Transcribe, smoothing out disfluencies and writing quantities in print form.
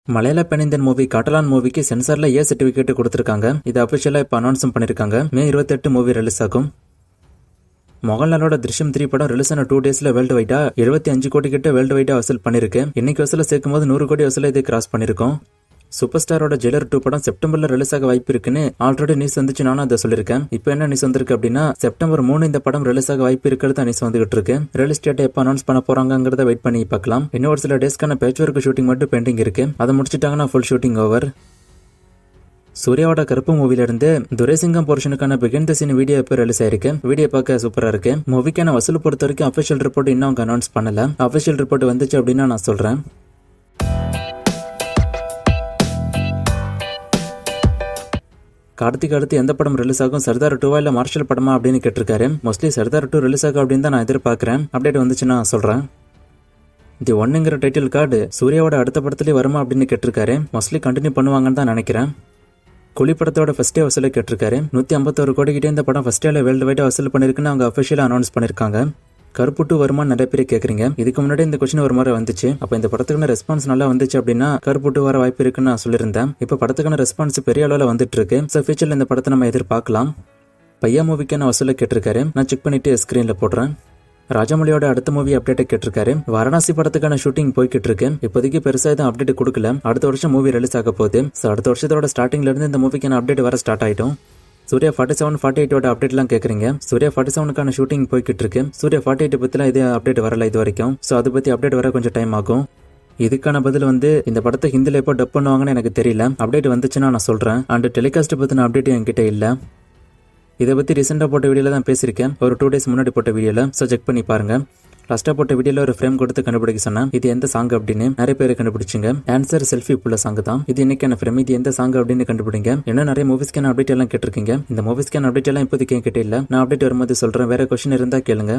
மலையாள பெண்ணிந்தன் மூவி காட்டலான் மூவிக்கு சென்சார்ல ஏ சர்டிபிகேட் கொடுத்திருக்காங்க. இது அபிஷியலா இப்ப அனௌன்ஸ் பண்ணிருக்காங்க. மே 28 மூவி ரிலீஸ் ஆகும். மோகன்லாலோட திருஷ்யம் 3 படம் ரிலீஸ் ஆன 2 டேஸ்ல வேர்ல்டு வைடா 75 கோடி கிட்ட வேர்ல்டு வைடா வசூல் பண்ணிருக்கு. இன்னைக்கு வசூல சேர்க்கும் போது 100 கோடி வசூல இது கிராஸ் பண்ணிருக்கோம். சூப்பர் ஸ்டாரோட ஜெயிலர் 2 படம் செப்டம்பர்ல ரிலீஸ் ஆக வாய்ப்பு இருக்குன்னு ஆல்ரெடி நியூஸ் வந்துச்சு. நானும் அதை சொல்லிருக்கேன். இப்போ என்ன நியூஸ் வந்திருக்கு அப்படின்னா செப்டம்பர் 3 இந்த படம் ரிலீஸ் ஆக வாய்ப்பு இருக்கிறது நியூஸ் வந்துகிட்டு இருக்கு. ரிலீஸ் டேட் எப்ப அனௌன்ஸ் பண்ண போறாங்கிறத வெயிட் பண்ணி பார்க்கலாம். இன்னும் ஒரு சில டேஸ்க்கான பேட்ச் ஒர்க் ஷூட்டிங் மட்டும் பெண்டிங் இருக்கு. அதை முடிச்சிட்டாங்கன்னா ஃபுல் ஷூட்டிங் ஓவர். சூர்யாவோட கருப்பு மூவில இருந்து துரைசிங்கம் போர்ஷனுக்கான பிகின் தி சீன் வீடியோ இப்போ ரிலீஸ் ஆயிருக்கு. வீடியோ பார்க்க சூப்பரா இருக்கு. மூவிக்கான வசூல் பொறுத்த வரைக்கும் அபிஷியல் ரிப்போர்ட் இன்னும் அவங்க அனௌன்ஸ் பண்ணல. அபிஷியல் ரிப்போர்ட் வந்துச்சு அப்படின்னா நான் சொல்றேன். கார்த்திக் அடுத்து எந்த படம் ரிலீஸ் ஆகும், சர்தார் 2 இல்ல மார்ஷல் படமா அப்படின்னு கேட்டிருக்காரு. மோஸ்ட்லி சர்தார் 2 ரிலீஸ் ஆகும் அப்படின்னு தான் நான் எதிர்பார்க்கிறேன். அப்டேட் வந்துச்சுன்னா சொல்றேன். தி ஒன்னுங்கிற டைட்டில் கார்டு சூர்யாவோட அடுத்த படத்துலேயே வருமா அப்படின்னு கேட்டிருக்காரு. மோஸ்ட்லி கண்டினியூ பண்ணுவாங்கன்னு தான் நினைக்கிறேன். குழி படத்தோட ஃபர்ஸ்ட் டே வசூலை கேட்டிருக்காரு. 151 கோடி கிட்டே இந்த படம் ஃபர்ஸ்ட் டேல வேர்ல்டு வைடா வசூல் பண்ணிருக்குன்னு அவங்க அபிஷியலா அனௌன்ஸ் பண்ணிருக்காங்க. கருப்பு 2 வருமானு நிறைய பேர் கேக்குறீங்க. இதுக்கு முன்னாடி இந்த கொஸ்டின் ஒரு முறை வந்துச்சு. அப்ப இந்த படத்துக்கான ரெஸ்பான்ஸ் நல்லா வந்துச்சு அப்படின்னா கருப்பு 2 வர வாய்ப்பு இருக்குன்னு நான் சொல்லியிருந்தேன். இப்ப படத்துக்கான ரெஸ்பான்ஸ் பெரிய அளவுல வந்துட்டு இருக்கு. சோ ஃபியூச்சர்ல இந்த படத்தை நம்ம எதிர்பார்க்கலாம். பையா மூவிக்கான வசூலை கேட்டிருக்காரு. நான் செக் பண்ணிட்டு ஸ்கிரீன்ல போடுறேன். ராஜமௌலியோட அடுத்த மூவி அப்டேட் கேட்டிருக்காரு. வாரணாசி படத்துக்கான ஷூட்டிங் போய்கிட்டு இருக்கு. இப்போதைக்கு பெருசா எதுவும் அப்டேட் கொடுக்கல. அடுத்த வருஷம் மூவி ரிலீஸ் ஆக போகுது. சோ அடுத்த வருஷத்தோட ஸ்டார்டிங்ல இருந்து இந்த மூவிக்கான அப்டேட் வர ஸ்டார்ட் ஆயிடும். சூர்யா 47, 48 அப்டேட்லாம் கேக்குறீங்க. சூர்யா 47க்கான ஷூட்டிங் போய்கிட்டு இருக்கு. சூர்யா 48 பத்திலாம் இது அப்டேட் வரல இது வரைக்கும். சோ அதை பத்தி அப்டேட் வர கொஞ்சம் டைம் ஆகும். இதுக்கான பதில் இந்த படத்தை ஹிந்தில எப்போ டப் பண்ணுவாங்கன்னு எனக்கு தெரியல. அப்டேட் வந்துச்சுன்னா நான் சொல்றேன். அண்ட் டெலிகாஸ்ட் பத்தின அப்டேட் என்கிட்ட இல்ல. இதை பத்தி ரீசெண்டா போட்ட வீடியோல தான் பேசியிருக்கேன். ஒரு 2 டேஸ் முன்னாடி போட்ட வீடியோல. சோ செக் பண்ணி பாருங்க. லாஸ்டா போட்ட வீடியோல ஒரு ஃப்ரேம் கொடுத்து கண்டுபிடிக்க சொன்னேன். இது எந்த சாங் அப்படின்னு நிறைய பேர் கண்டுபிடிச்சிங்க. ஆன்சர் செல்ஃபி புள்ள சாங் தான். இது இன்னைக்கான ஃப்ரேம். இது எந்த சாங் அப்படின்னு கண்டுபிடிங்க. இன்னும் நிறைய மூவிஸ்க்கான அப்டேட் எல்லாம் கேட்டிருக்கீங்க. இந்த மூவிஸ்க்கான அப்டேட் எல்லாம் இப்போதைக்கு என்கிட்ட இல்ல. நான் அப்டேட் வரும்போது சொல்றேன். வேற கொஸ்டின் இருந்தா கேளுங்க.